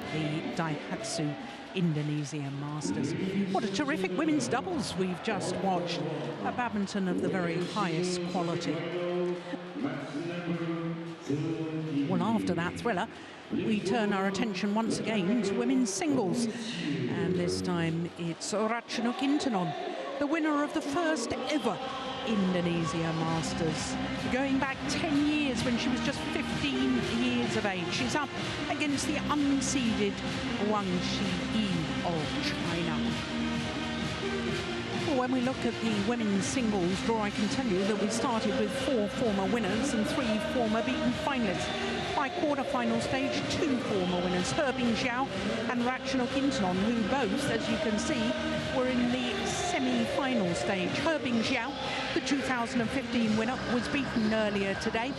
at the Daihatsu Indonesia Masters. What a terrific women's doubles we've just watched. A badminton of the very highest quality. Well, after that thriller, we turn our attention once again to women's singles. And this time it's Ratchanok INTANON, the winner of the first ever Indonesia Masters, going back 10 years when she was just 15 years of age. She's up against the unseeded WANG Zhi of China. Well, when we look at the women's singles draw, I can tell you that we started with 4 former winners and 3 former beaten finalists. By quarter-final stage, 2 former winners, Herbing Zhao and Ratchanok INTANON, who both, as you can see, were in the semi-final stage. Herbing Zhao, the 2015 winner, was beaten earlier today,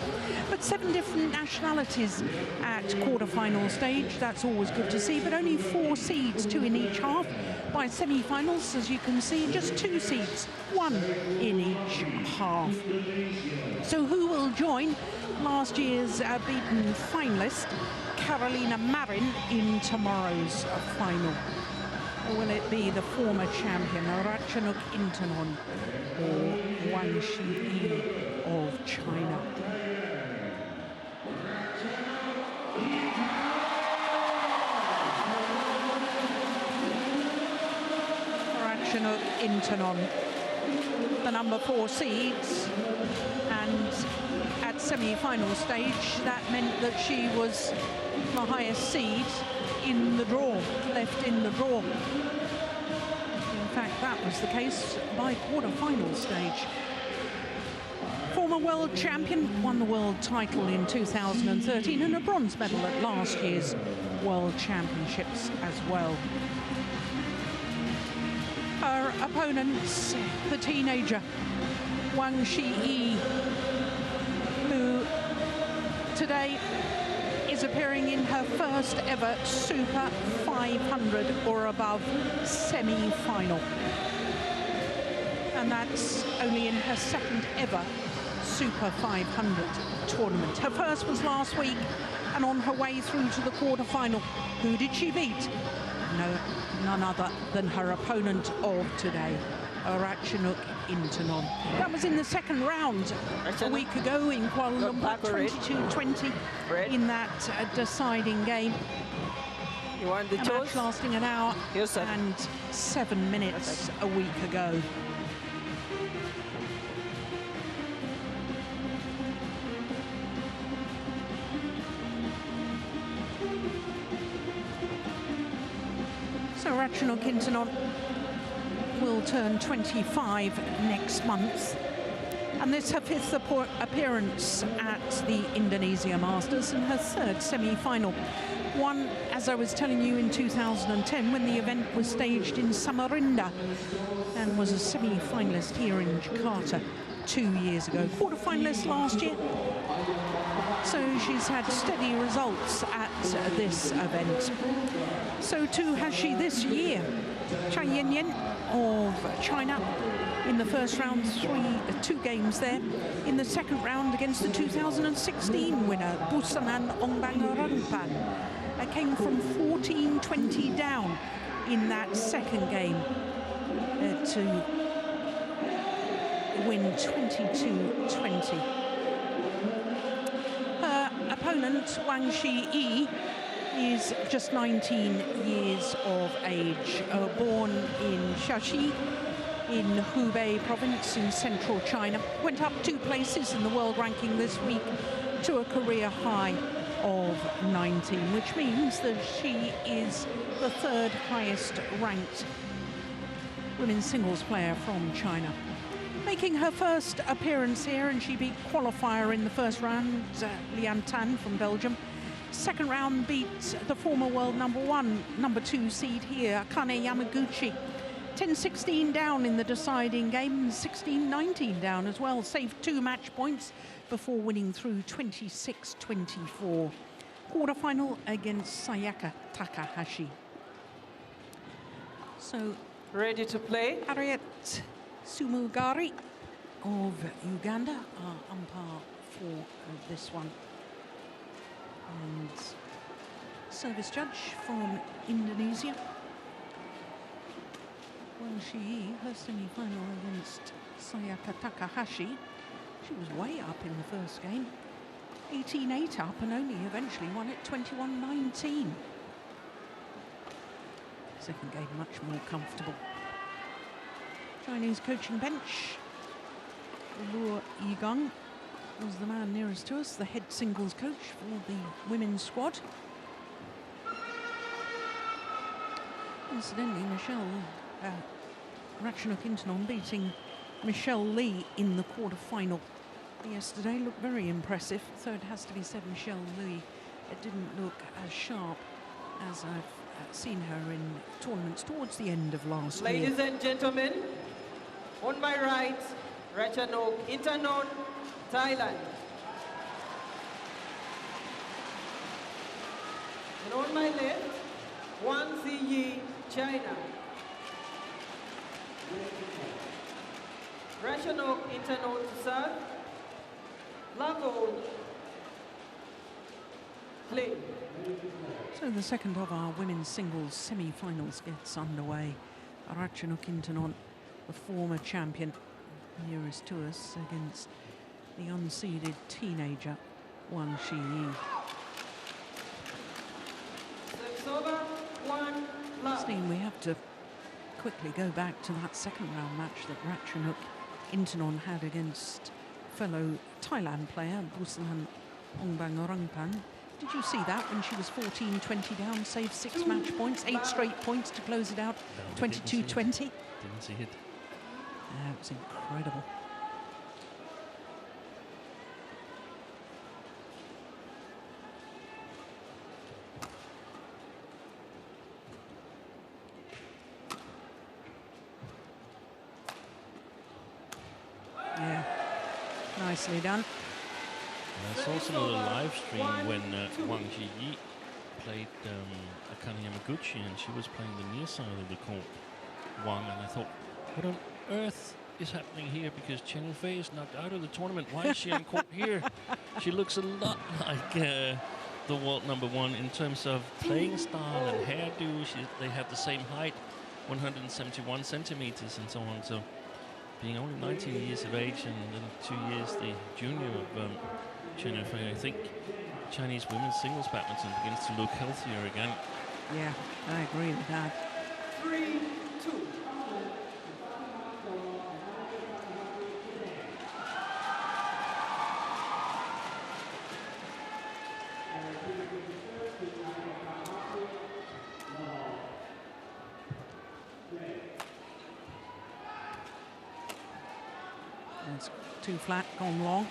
but 7 different nationalities at quarter-final stage. That's always good to see, but only 4 seeds, 2 in each half. By semi-finals, as you can see, just 2 seeds, 1 in each half. So who will join last year's beaten finalist, Carolina Marin, in tomorrow's final? Or will it be the former champion, Ratchanok INTANON, or WANG Zhi of China? Ratchanok INTANON, the number 4 seeds, and at semi-final stage, that meant that she was the highest seed in the draw, left in the draw. In fact, that was the case by quarter-final stage. Former world champion, won the world title in 2013 and a bronze medal at last year's World Championships as well. Her opponents, the teenager, WANG Zhi, who today is appearing in her first ever Super 500 or above semi-final. And that's only in her second ever Super 500 tournament. Her first was last week, and on her way through to the quarter-final, who did she beat? No, none other than her opponent of today, Ratchanok INTANON. That was in the second round a week ago in Kuala Lumpur, 22-20 in that deciding game. You want the a match lasting an hour and 7 minutes a week ago. So Ratchanok INTANON will turn 25 next month, and this is her 5th appearance at the Indonesia Masters and her 3rd semi-final. One, as I was telling you, in 2010 when the event was staged in Samarinda, and was a semi-finalist here in Jakarta 2 years ago. Quarter-finalist last year. So she's had steady results at this event. So too has she this year. Chai Yan of China in the first round, 2 games there. In the second round against the 2016 winner, Busanan Ongbangarangpan. Came from 14-20 down in that second game to win 22-20. Her opponent, WANG Zhi, is just 19 years of age, born in Shaxi in Hubei province in central China. Went up 2 places in the world ranking this week to a career high of 19, which means that she is the 3rd highest ranked women's singles player from China. Making her first appearance here, and she beat qualifier in the first round, Lian Tan from Belgium. Second round beat the former world number 2 seed here, Akane Yamaguchi. 10-16 down in the deciding game, 16-19 down as well. Saved 2 match points before winning through 26-24. Quarterfinal against Sayaka Takahashi. So, ready to play? Harriet Sumugari of Uganda umpire for this one. And service judge from Indonesia. Wang Zhi, her semi-final against Sayaka Takahashi. She was way up in the first game. 18-8 up and only eventually won it 21-19. Second game much more comfortable. Chinese coaching bench. Luo Yigang was the man nearest to us, the head singles coach for the women's squad. Incidentally, Ratchanok INTANON beating Michelle Lee in the quarter-final yesterday. Looked very impressive, so it has to be said Michelle Lee. It didn't look as sharp as I've seen her in tournaments towards the end of last year. Ladies and gentlemen, on my right, Ratchanok INTANON, Thailand. And on my left, WANG Zhi, China. Ratchanok INTANON to serve. Level play. So the second of our women's singles semi-finals gets underway. Ratchanok INTANON, the former champion, nearest to us, against the unseeded teenager Wang Zhi. Christine, we have to quickly go back to that second round match that Ratchanok INTANON had against fellow Thailand player Busalan Ongbang. Did you see that when she was 14-20 down, saved 6 match points, 8 straight points to close it out, 22-20? Didn't see it. Yeah, it was incredible. Yeah, nicely done. I saw some of the live stream when Wang Zhi played Akane Yamaguchi, and she was playing the near side of the court, Wang, and I thought, what on earth is happening here? Because Chen Yufei is knocked out of the tournament. Why is she on court here? She looks a lot like the world #1 in terms of playing style and hairdo. They have the same height, 171 centimeters and so on. So being only 19 years of age and then 2 years the junior of Chen Yufei, I think Chinese women's singles badminton begins to look healthier again. Yeah, I agree with that. 3-2. It's too flat, gone long.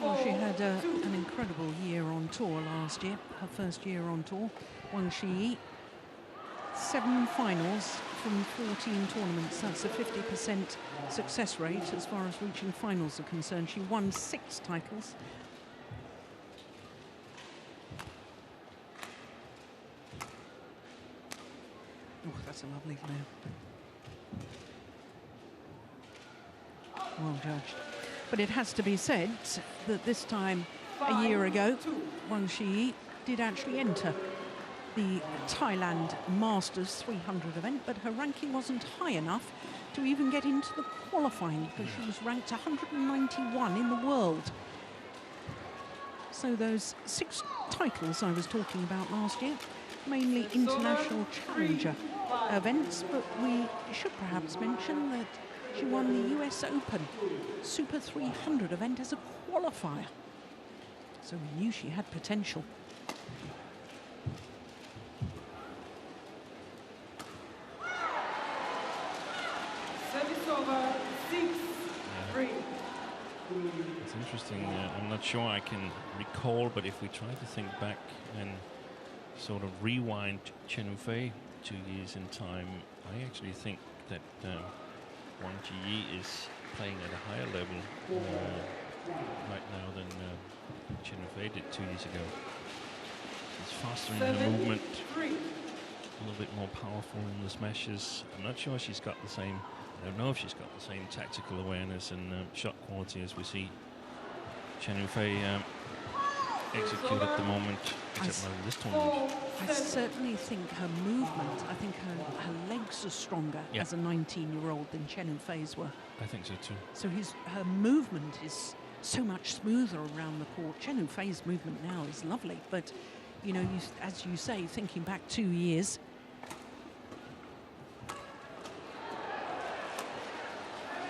Well, she had an incredible year on tour last year, her first year on tour. Wang Zhi, 7 finals from 14 tournaments. That's a 50% success rate as far as reaching finals are concerned. She won 6 titles. Oh, that's a lovely flare. Well judged. But it has to be said that this time a year ago, Wang Zhi did actually enter the Thailand Masters 300 event, but her ranking wasn't high enough to even get into the qualifying because she was ranked 191 in the world. So those 6 titles I was talking about last year, mainly international challenger events, but we should perhaps mention that she won the US Open Super 300 event as a qualifier. So we knew she had potential. Service over 6-3. It's interesting. I'm not sure I can recall, but if we try to think back and sort of rewind Chen Yufei 2 years in time, I actually think that Wang Zhi is playing at a higher level right now than Chen Yufei did 2 years ago. She's faster in her movement, a little bit more powerful in the smashes. I'm not sure she's got the same, I don't know if she's got the same tactical awareness and shot quality as we see Chen Yufei execute at the moment, except not in this tournament. I certainly think her movement, I think her legs are stronger as a 19-year-old than Chen and Fei's were. I think so too. So her movement is so much smoother around the court. Chen and Fei's movement now is lovely, but you know, as you say, thinking back 2 years.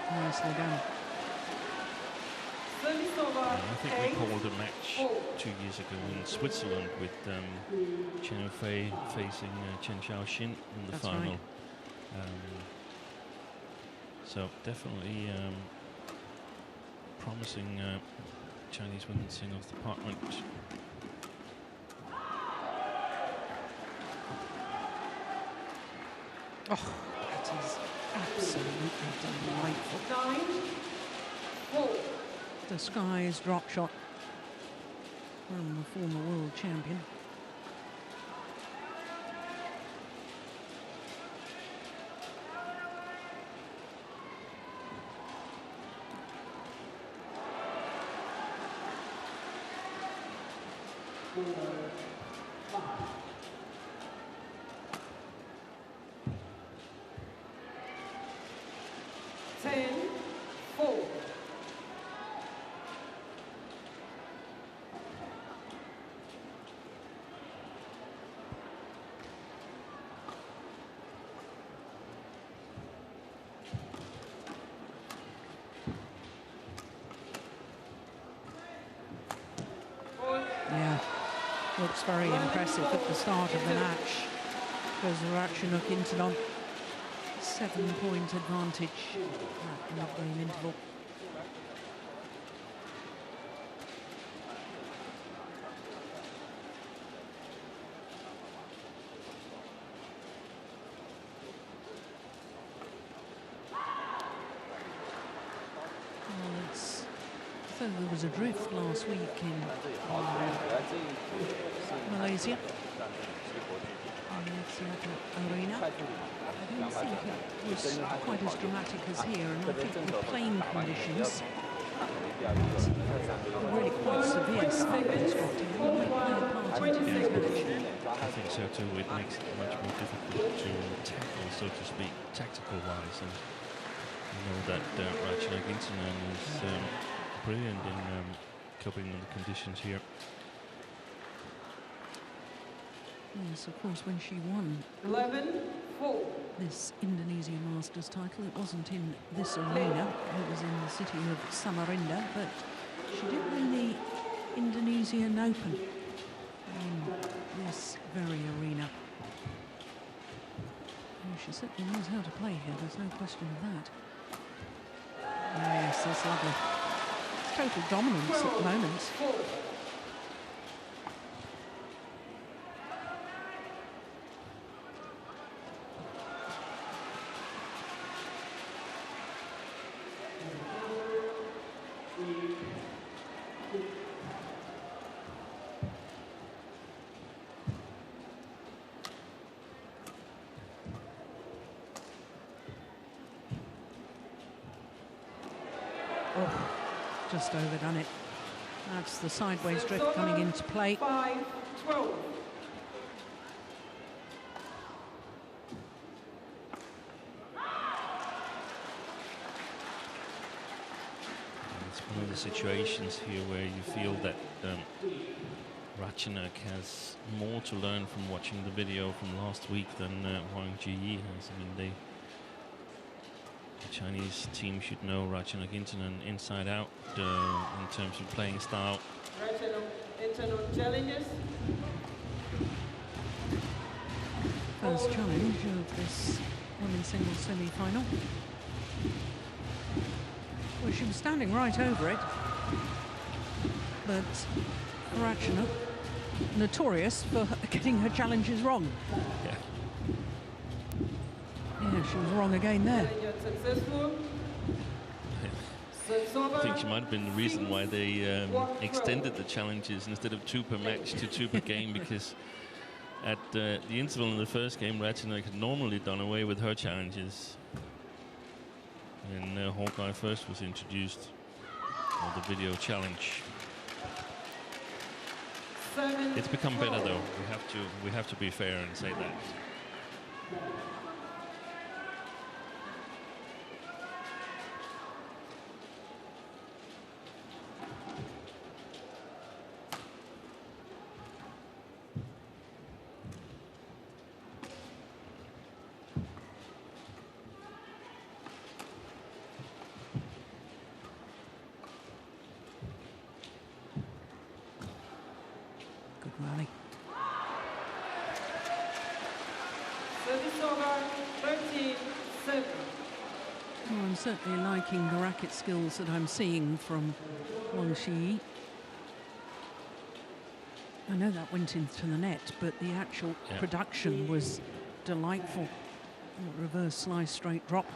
Nicely done. I think we called a match 2 years ago in Switzerland with Chen Fei facing Chen Xiaoxin in the final. Right. So definitely promising Chinese women's singles department. Oh, that is absolutely delightful. 9-4. The Sky's drop shot from the former world champion. Yeah, looks very impressive at the start of the match. Goes Ratchanok INTANON, 7-point advantage at the opening interval. So there was a drift last week in Malaysia, in the Seattle Arena. I don't think it was quite as dramatic as here, and I think the playing conditions were really quite severe, self-constructing. They might play a part in today's match. I think so too. It makes it much more difficult to tackle, so to speak, tactical-wise. And you know that Ratchanok INTANON is brilliant in coping with the conditions here. Yes, of course, when she won 11-4. this Indonesia Masters title, it wasn't in this arena, it was in the city of Samarinda, but she did win the Indonesian Open in this very arena. And she certainly knows how to play here, there's no question of that. Yes, that's lovely. Total dominance at the moment. Oh, just overdone it. That's the sideways drift coming into play. 5-12. It's one of the situations here where you feel that Ratchanok has more to learn from watching the video from last week than WANG Zhi has. I mean, the Chinese team should know Ratchanok INTANON inside out in terms of playing style. Ratchanok INTANON challenges. First challenge of this women's singles semi-final. Well, she was standing right over it, but Ratchanok, notorious for getting her challenges wrong. Yeah. Yeah, she was wrong again there. Successful. I think she might have been the reason why they extended the challenges instead of 2 per match to 2 per game, because at the interval in the first game, Ratchanok had normally done away with her challenges. And Hawkeye first was introduced, or the video challenge. It's become better though. We have to be fair and say that. Good rally. Service over, 13-7. Well, I'm certainly liking the racket skills that I'm seeing from Wang Zhi. I know that went into the net, but the actual production was delightful. Reverse slice, straight drop.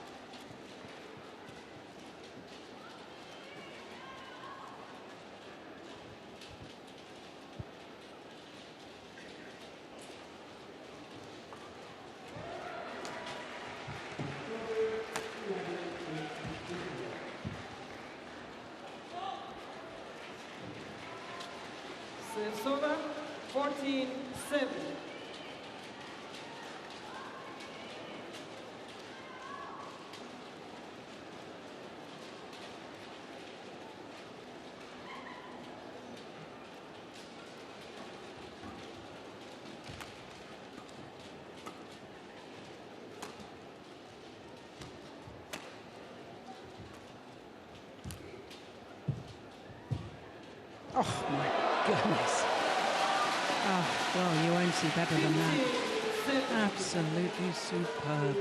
Service over, 14-7. Oh my goodness. Oh, well, you won't see better than that. Absolutely superb.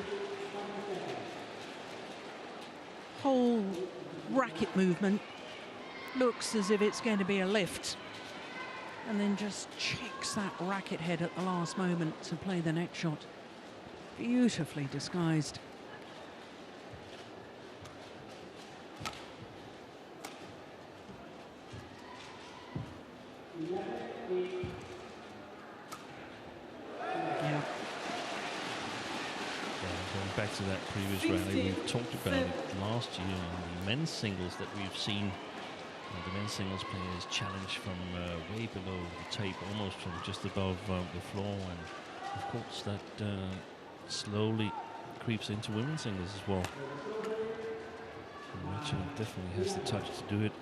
Whole racket movement looks as if it's going to be a lift, and then just checks that racket head at the last moment to play the next shot. Beautifully disguised. Back to that previous rally, we talked about it last year in the men's singles that we've seen the men's singles players challenge from way below the tape, almost from just above the floor, and of course that slowly creeps into women's singles as well. Ratchanok definitely has the touch to do it.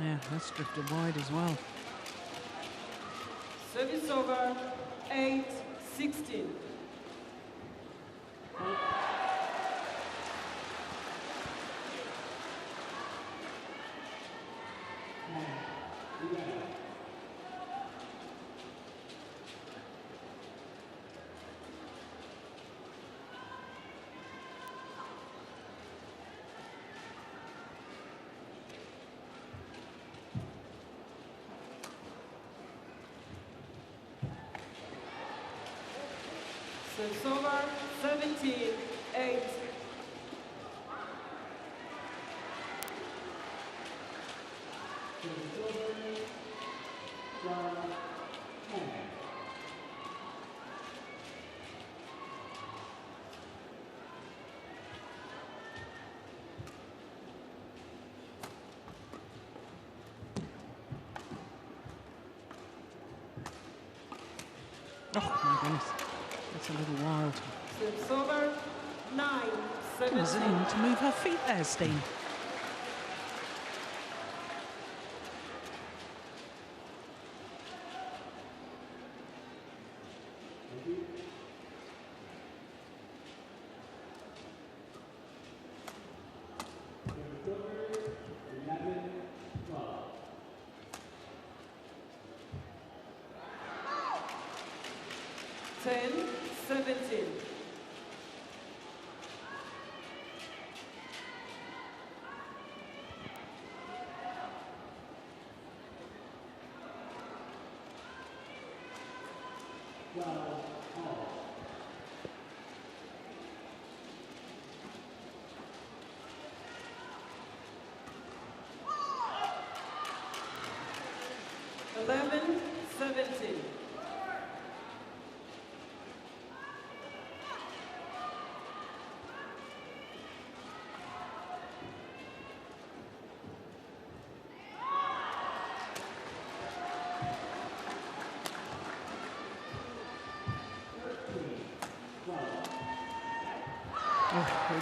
Yeah, that's drifted wide as well. Service over, 8-16. Service over, 17-8. Oh my goodness, that's a little wild. Service over, 9-17. Brazilian to move her feet there, Steen.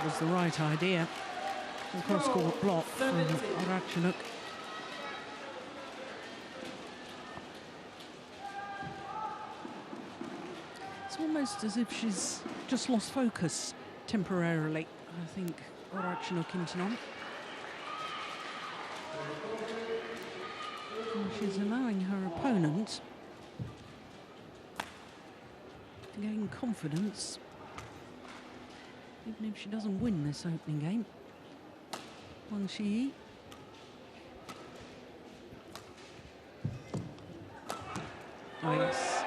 it was the right idea. The cross-court block from Ratchanok. It's almost as if she's just lost focus temporarily, I think, Ratchanok INTANON. And she's allowing her opponent to gain confidence, even if she doesn't win this opening game. Wang Zhi. Oh yes.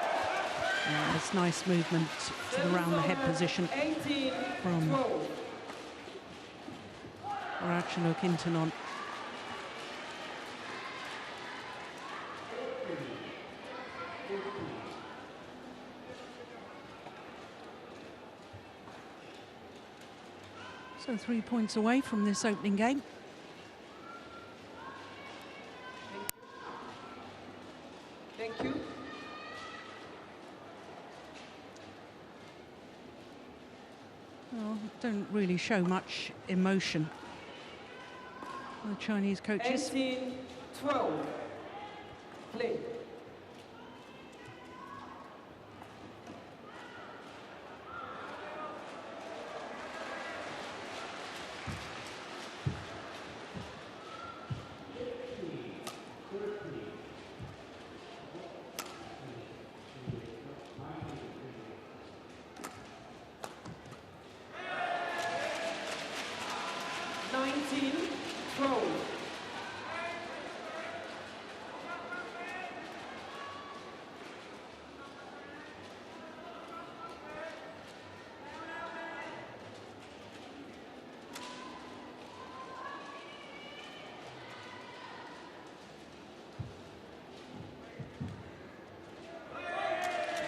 Yeah, that's nice movement to the round the head position from Ratchanok INTANON. So 3 points away from this opening game. Thank you. Well, don't really show much emotion, the Chinese coaches. 18-12. Play.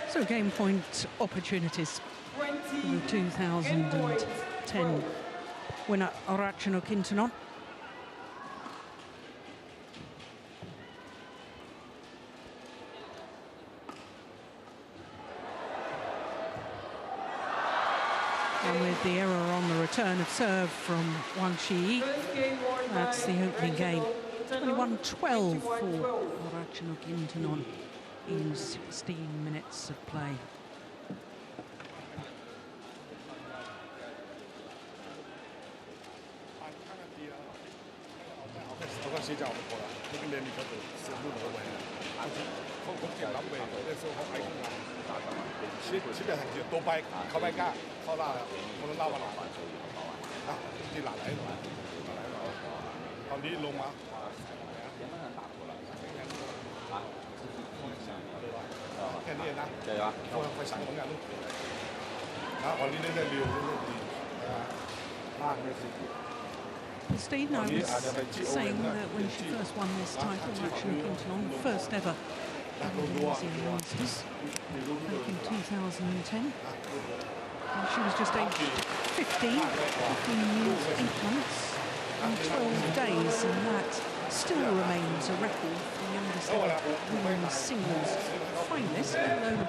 So game point opportunities for the 2010 winner Ratchanok INTANON. And with the error on the return of serve from Wang Zhi, that's the opening game. 21-12 for Ratchanok INTANON in 16 minutes of play. Steve, I was saying that when she first won this title, Ratchanok INTANON, first ever Indonesian Masters back in 2010. And she was just aged 15 years, 8 months and 12 days, and that still remains a record for the youngest ever women's singles finalist, let alone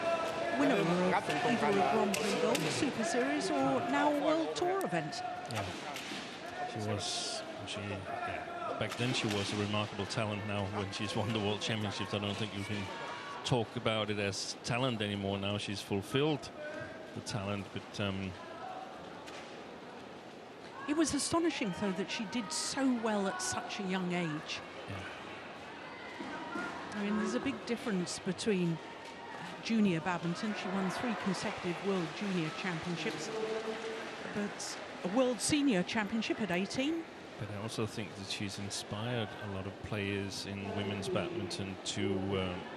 winner of either a Grand Prix Gold, Super Series, or now a World Tour event. Yeah. Back then she was a remarkable talent. Now when she's won the World Championships, I don't think you can talk about it as talent anymore. Now she's fulfilled the talent, but it was astonishing, though, that she did so well at such a young age. Yeah. I mean, there's a big difference between junior badminton. She won 3 consecutive World Junior Championships, but a World Senior Championship at 18. But I also think that she's inspired a lot of players in women's badminton to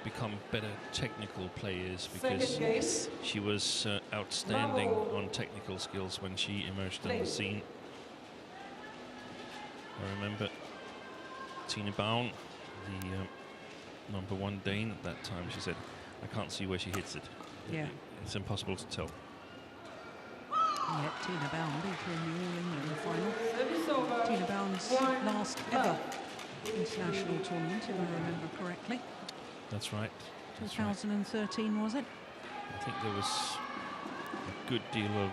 become better technical players, because she was outstanding on technical skills when she emerged on the scene. I remember Tina Baun, the #1 Dane at that time, she said, "I can't see where she hits it. Yeah. It's impossible to tell." Yeah, Tina Baun beat her in the All-England final. Tina Baun's last ever international tournament, if I remember correctly. That's right. 2013, was it? I think there was a good deal of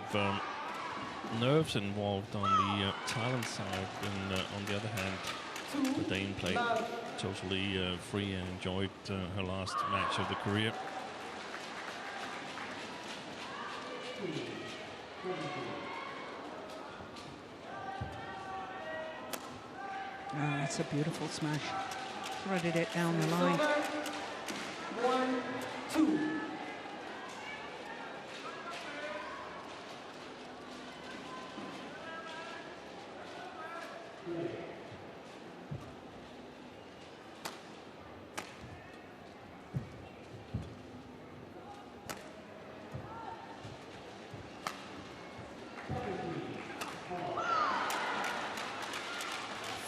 nerves involved on the Thailand side, and on the other hand, the Dane played totally free and enjoyed her last match of the career. Oh, that's a beautiful smash. Threaded it down the line. 1-2.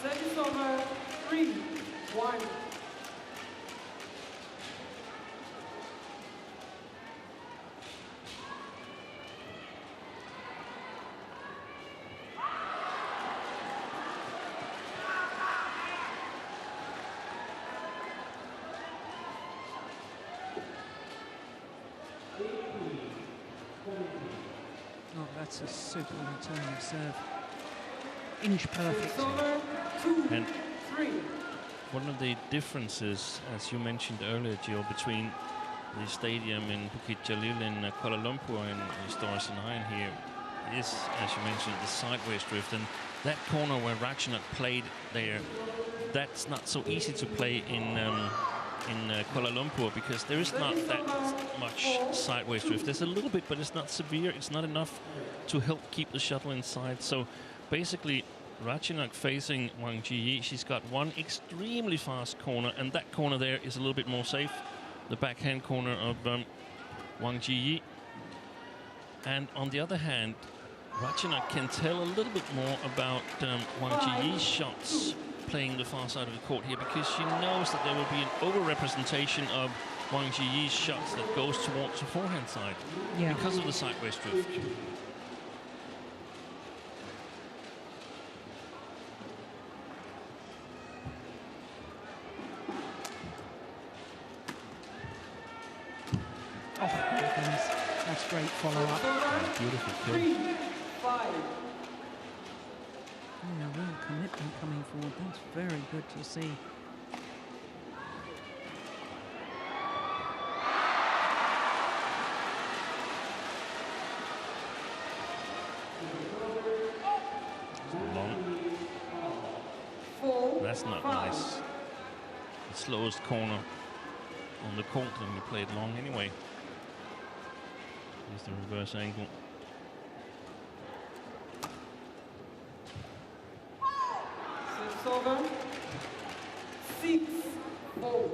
Service over 3-1. Oh, that's a super return of serve. Inch perfect. And one of the differences, as you mentioned earlier, Jill, between the stadium in Bukit Jalil in Kuala Lumpur and Storrs and Iron here is, as you mentioned, the sideways drift. And that corner where Ratchanok played there, that's not so easy to play in Kuala Lumpur, because there is not that much sideways drift. There's a little bit, but it's not severe. It's not enough to help keep the shuttle inside. So basically, Ratchanok facing Wang Zhi, she's got one extremely fast corner, and that corner there is a little bit more safe. The backhand corner of Wang Zhi. And on the other hand, Ratchanok can tell a little bit more about Wang Zhi's shots playing the far side of the court here, because she knows that there will be an over-representation of Wang Zhi's shots that goes towards the forehand side because of the sideways drift. Oh, my goodness. That's great follow-up. Beautiful kill. 3-5. Yeah, real commitment coming forward. That's very good to see. Long. That's not nice. The slowest corner on the court, and we played long anyway. Here's the reverse angle. Service over 6-4.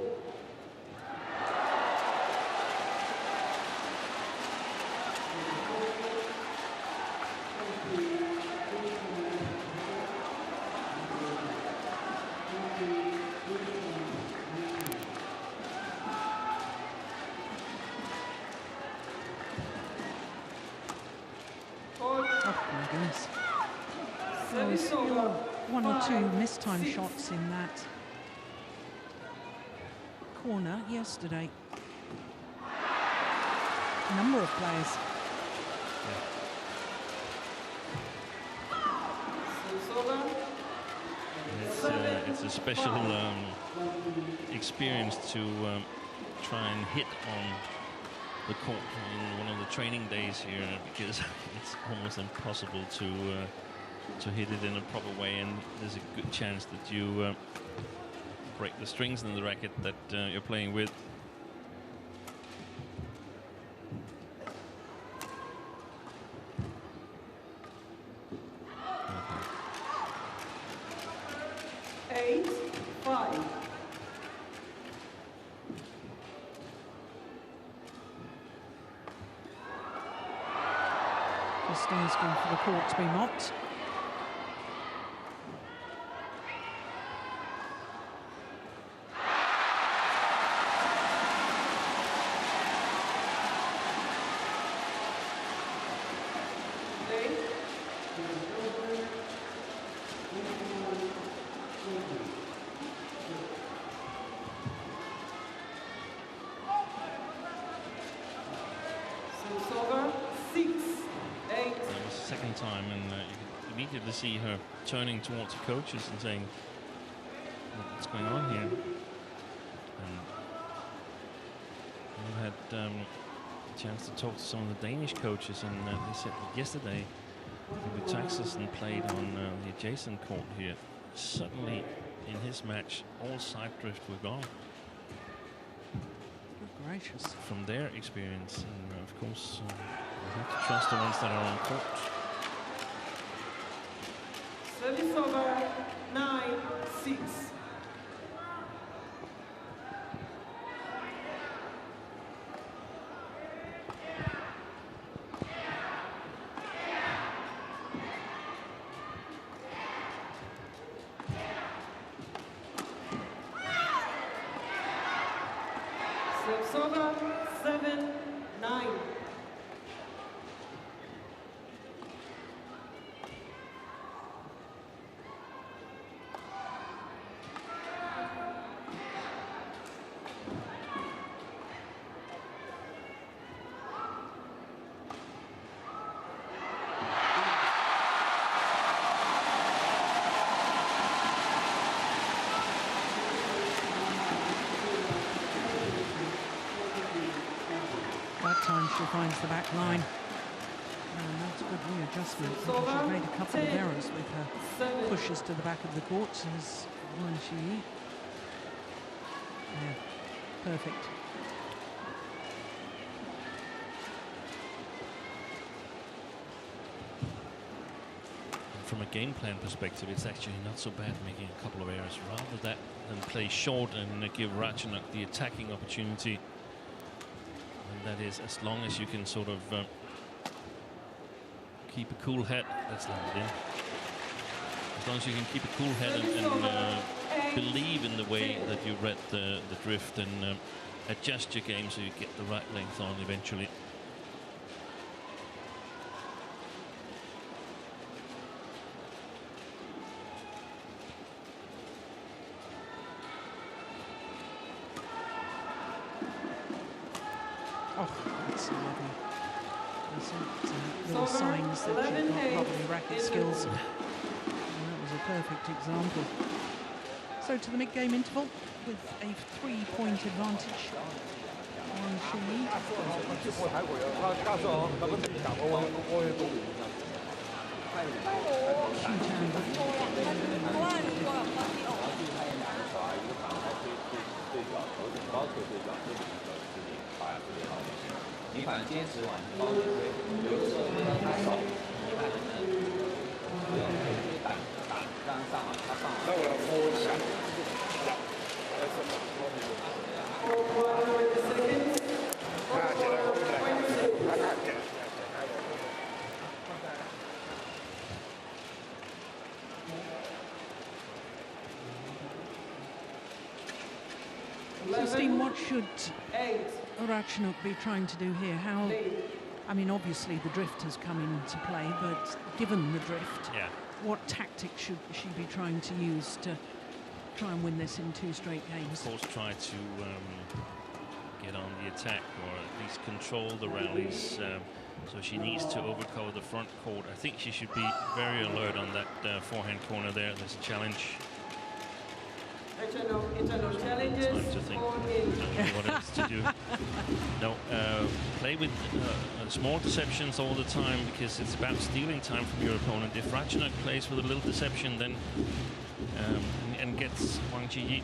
Oh, my goodness. There was one or two mistimed shots in that corner yesterday. A number of players. It's a special experience to try and hit on the court in one of the training days here, because it's almost impossible to hit it in a proper way, and there's a good chance that you break the strings in the racket that you're playing with. Christine's gone for the court to be mocked. time, and you could immediately see her turning towards the coaches and saying, "What's going on here?" And I've had a chance to talk to some of the Danish coaches, and they said that yesterday, when Taxison played on the adjacent court here, suddenly in his match, all side drift were gone. Gracious. From their experience, and of course, we have to trust the ones that are on court. Service over 9-6. Service over 7-9. That time she finds the back line. And that's a good readjustment, because she's made a couple of errors with her pushes to the back of the court, says Wang Zhi. Yeah, perfect. From a game plan perspective, it's actually not so bad making a couple of errors, rather than play short and give Ratchanok the attacking opportunity. And that is, as long as you can sort of keep a cool head. That's landed in. As long as you can keep a cool head and believe in the way that you read the drift, and adjust your game so you get the right length on eventually. Oh, that's lovely. There's little signs that she's got lovely racket skills. And that was a perfect example. So to the mid-game interval with a 3-point advantage. Wang Zhi. So, Steen, what should Ratchanok be trying to do here? How? I mean, obviously the drift has come into play, but given the drift, what tactics should she be trying to use to try and win this in 2 straight games? Of course, try to get on the attack, or at least control the rallies. So she needs to overcover the front court. I think she should be very alert on that forehand corner there. There's a challenge. Challenges. Time to think what it is to do. No, play with small deceptions all the time, because it's about stealing time from your opponent. If Ratchanok plays with a little deception, then and gets Wang Zhi.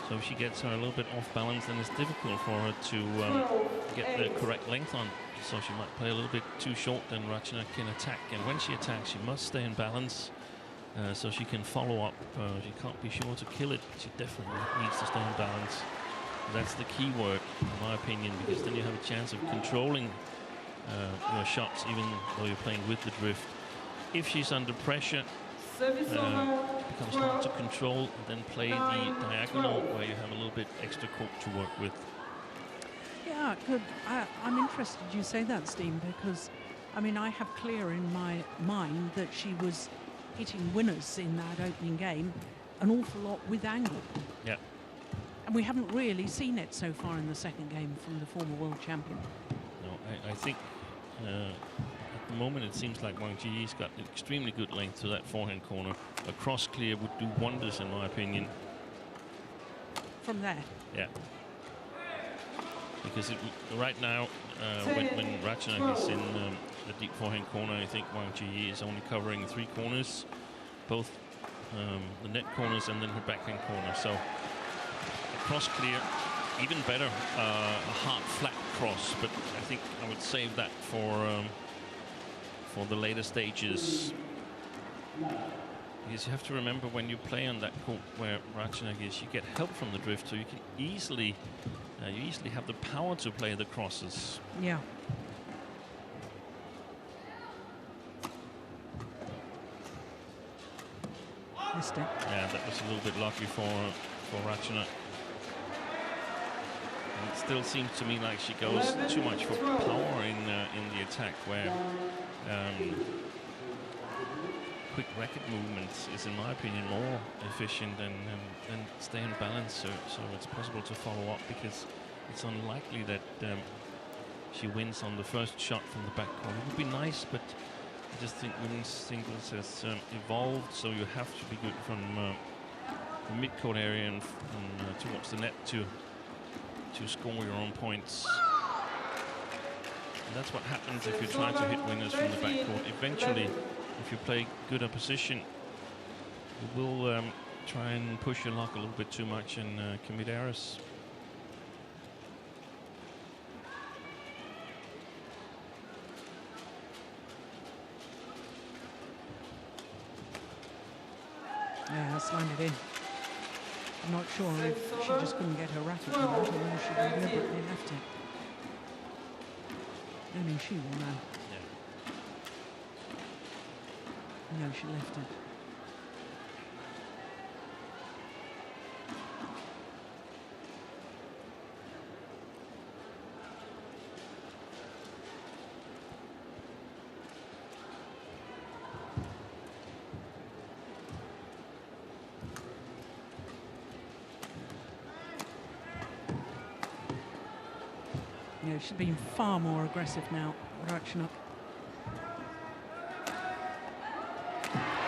So if she gets her a little bit off balance, then it's difficult for her to get the correct length on. So she might play a little bit too short, then Ratchanok can attack. And when she attacks, she must stay in balance so she can follow up. She can't be sure to kill it, but she definitely needs to stay in balance. That's the key word, in my opinion, because then you have a chance of controlling your shots, even though you're playing with the drift. If she's under pressure, it becomes hard to control, and then play the diagonal where you have a little bit extra court to work with. Yeah, good. I'm interested you say that, Steen, because I mean, I have clear in my mind that she was hitting winners in that opening game, an awful lot with angle. Yeah. And we haven't really seen it so far in the second game from the former world champion. No, I think at the moment it seems like Wang Zhi's got extremely good length to that forehand corner. A cross clear would do wonders, in my opinion. From there? Yeah. Because right now, when Ratchanok is in the deep forehand corner, I think Wang Zhi is only covering 3 corners, both the net corners and then her backhand corner. So a cross clear, even better, a hard flat cross. But I think I would save that for the later stages. Because you have to remember, when you play on that court where Ratchanok is, you get help from the drift, so you can easily have the power to play the crosses. Yeah. Missed it. Yeah, that was a little bit lucky for Ratchanok. And it still seems to me like she goes too much for power in the attack, where quick racket movements is, in my opinion, more efficient and stay in balance, so it's possible to follow up, because it's unlikely that she wins on the first shot from the back corner. It would be nice, but I just think women's singles has evolved, so you have to be good from the mid-court area and towards the net to score your own points. And that's what happens if you try to hit winners from the backcourt. Eventually, if you play good opposition, you will try and push your luck a little bit too much and commit errors. Yeah, that's landed in. I'm not sure if she just couldn't get her racket out or whether she deliberately left it. Only she will know. Yeah. No, she left it. Yeah, she's been far more aggressive now, Ratchanok.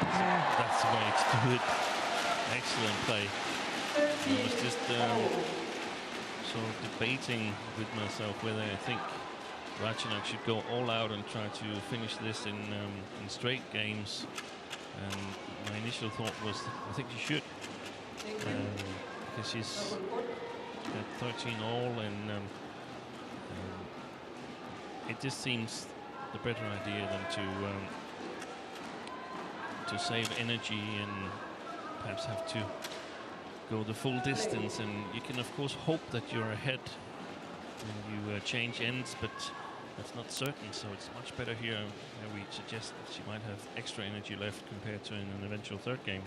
Yeah. That's the way to do it. Excellent play. I was just sort of debating with myself whether I think Ratchanok should go all out and try to finish this in straight games. And my initial thought was, I think she should, because she's got 13 all, and it just seems the better idea than to save energy and perhaps have to go the full distance. And you can of course hope that you're ahead when you change ends, but that's not certain. So it's much better here where we suggest that she might have extra energy left compared to in an eventual third game.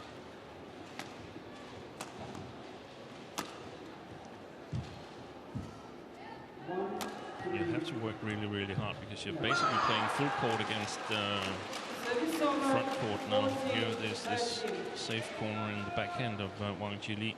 You have to work really, really hard, because you're basically playing full court against front court now. Here there's this safe corner in the backhand of Wang Zhi.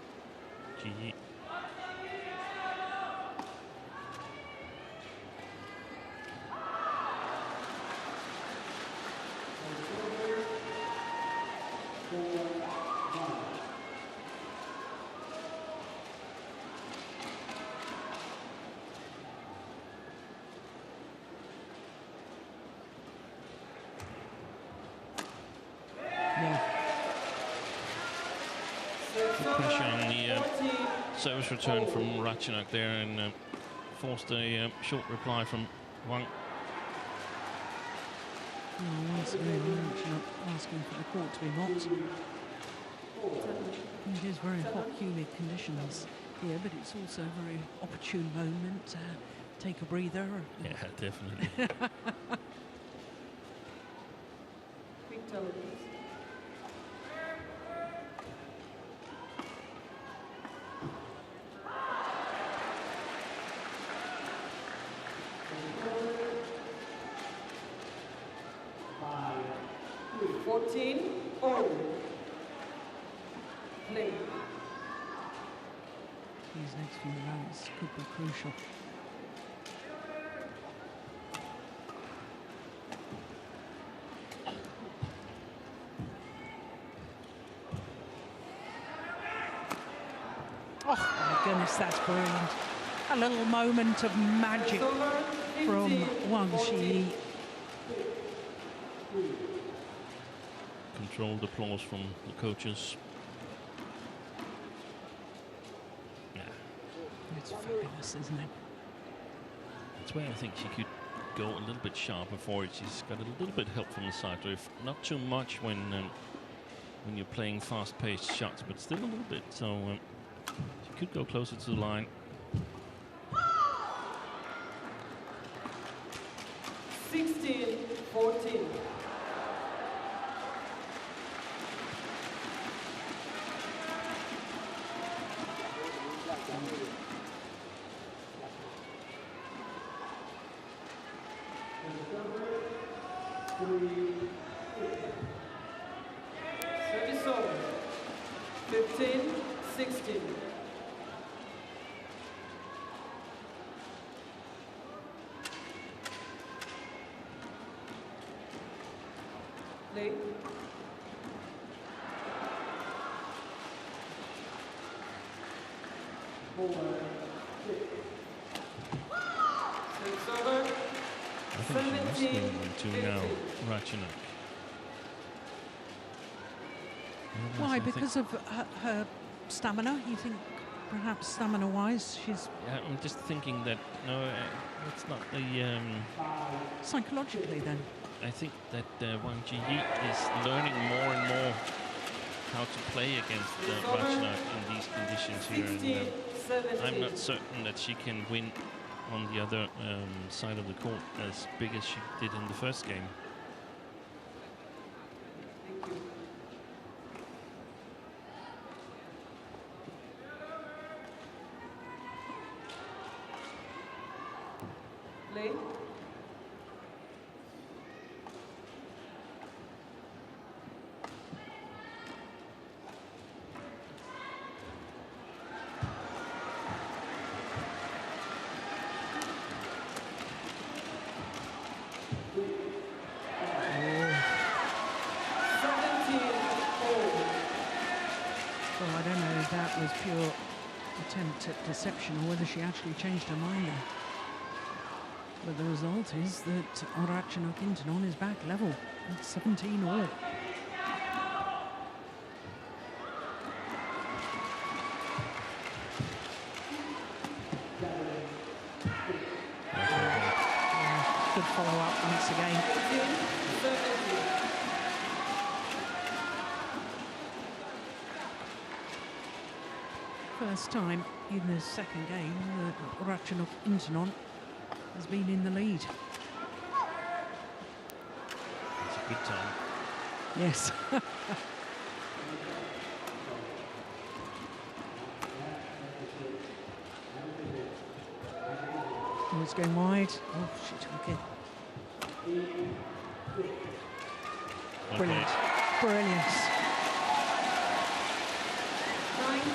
Pressure on the service return from Ratchanok there, and forced a short reply from Wang. Once again, Ratchanok asking for the court to be mopped. It is very hot, humid conditions here, but it's also a very opportune moment to take a breather. Yeah, definitely. Quick tell, please. all. Play. These next few rounds could be crucial. Oh my goodness, that's brilliant. A little moment of magic from Wang Zhi. Controlled applause from the coaches. Yeah. It's fabulous, isn't it? That's where I think she could go a little bit sharper for it. She's got a little bit help from the side drift. Not too much when you're playing fast-paced shots, but still a little bit. So she could go closer to the line. 16-14. Service over. 15-16. Play. Service over. I think she must be to now, Ratchanok. Why? Because of her stamina? You think perhaps stamina-wise she's... Yeah, I'm just thinking that, no, it's not the... Psychologically then? I think that Wang Zhi is learning more and more how to play against Ratchanok in these conditions here. And I'm not certain that she can win on the other side of the court as big as she did in the first game. Play. Well, I don't know if that was pure attempt at deception or whether she actually changed her mind there. But the result is that Ratchanok INTANON is back level at 17 all. Good follow-up once again. First time in the second game that Ratchanok INTANON has been in the lead. It's a good time. Yes. Oh, it's going wide. Oh, she took it. Brilliant. Brilliant.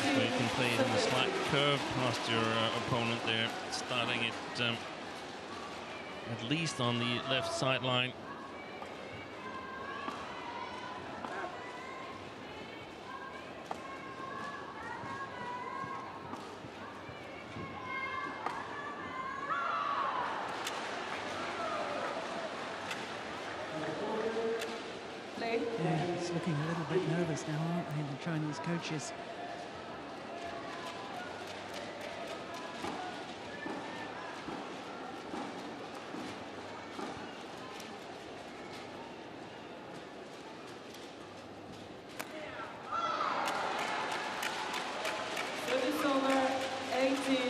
So you can play it in a slight curve past your opponent there, starting it at least on the left sideline. Yeah, it's looking a little bit nervous now, aren't they, the Chinese coaches? Service over. 18-19.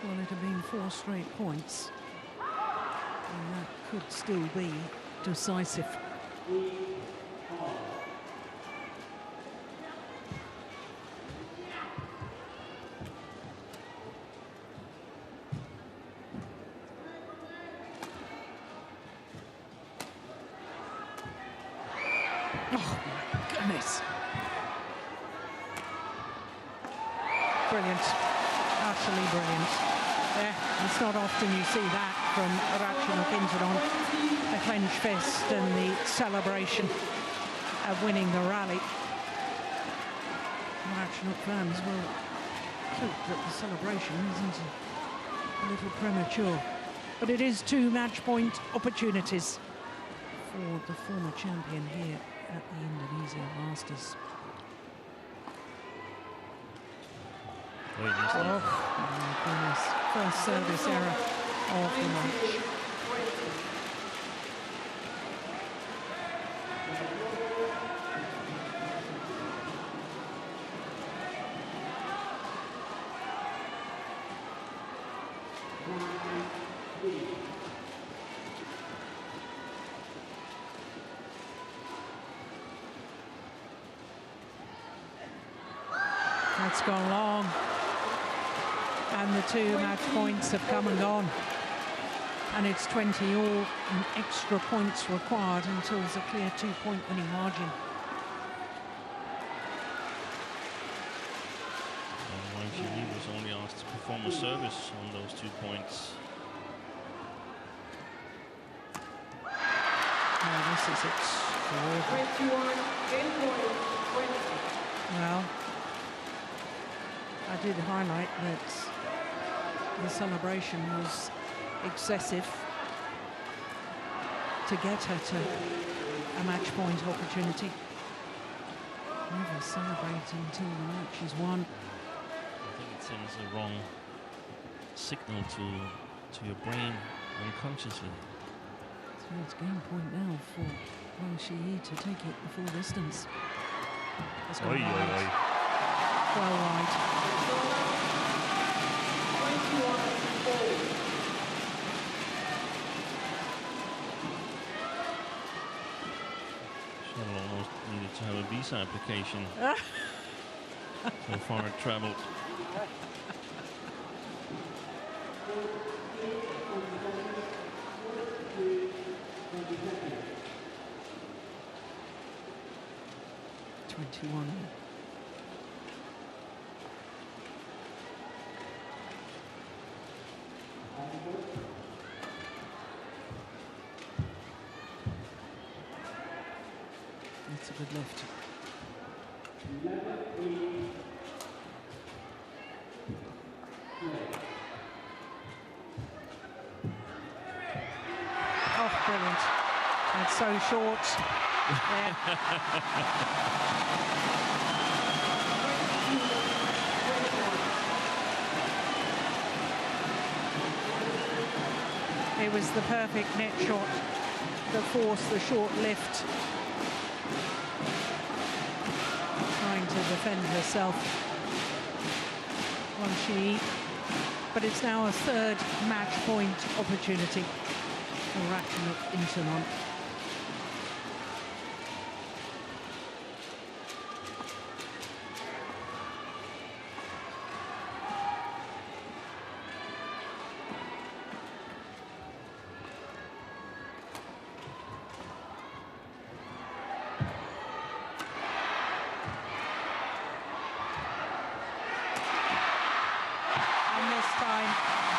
Well, it had been 4 straight points. And that could still be decisive. miss. Brilliant, utterly brilliant. Yeah, it's not often you see that from Ratchanok INTANON. The clenched fist and the celebration of winning the rally. Ratchanok fans will hope that the celebration isn't a little premature. But it is 2 match point opportunities for the former champion here at the Indonesia Masters. Oh my goodness. First service error of the match. That's gone long. And the 2 match points have come and gone. And it's 20 all and extra points required until there's a clear 2-point winning margin. Wang Zhi was only asked to perform a service on those 2 points. Oh, this is extraordinary. 21, 10 points, 20. Well, I did highlight that the celebration was excessive to get her to a match point opportunity. Never celebrate until the match is won. I think it sends a wrong signal to your brain unconsciously. So it's game point now for Wang Zhi to take it the full distance. It's gone wide. Well wide. 21, 4. She'll almost needed to have a visa application. So far it traveled. That's a good lift. Oh, brilliant. That's so short. Yeah. It was the perfect net shot that forced the short lift. Trying to defend herself. Wang Zhi. But it's now a 3rd match point opportunity for Ratchanok INTANON.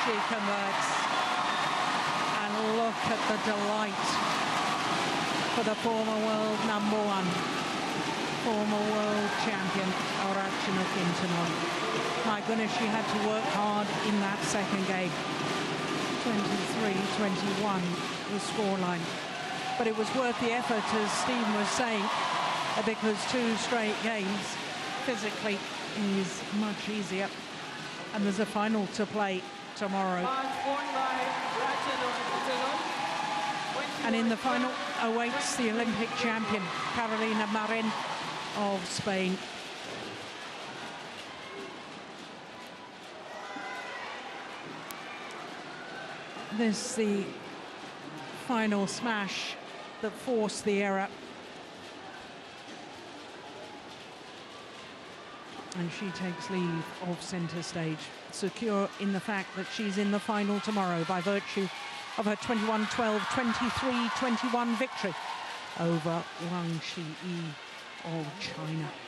She converts, and look at the delight for the former world #1, former world champion Ratchanok INTANON. My goodness, she had to work hard in that second game. 23-21 the scoreline, but it was worth the effort, as Steve was saying, because 2 straight games physically is much easier, and there's a final to play tomorrow. And in the final awaits the Olympic champion, Carolina Marin of Spain. This the final smash that forced the error. And she takes leave of centre stage, secure in the fact that she's in the final tomorrow by virtue of her 21-12, 23-21 victory over Wang Zhi of China.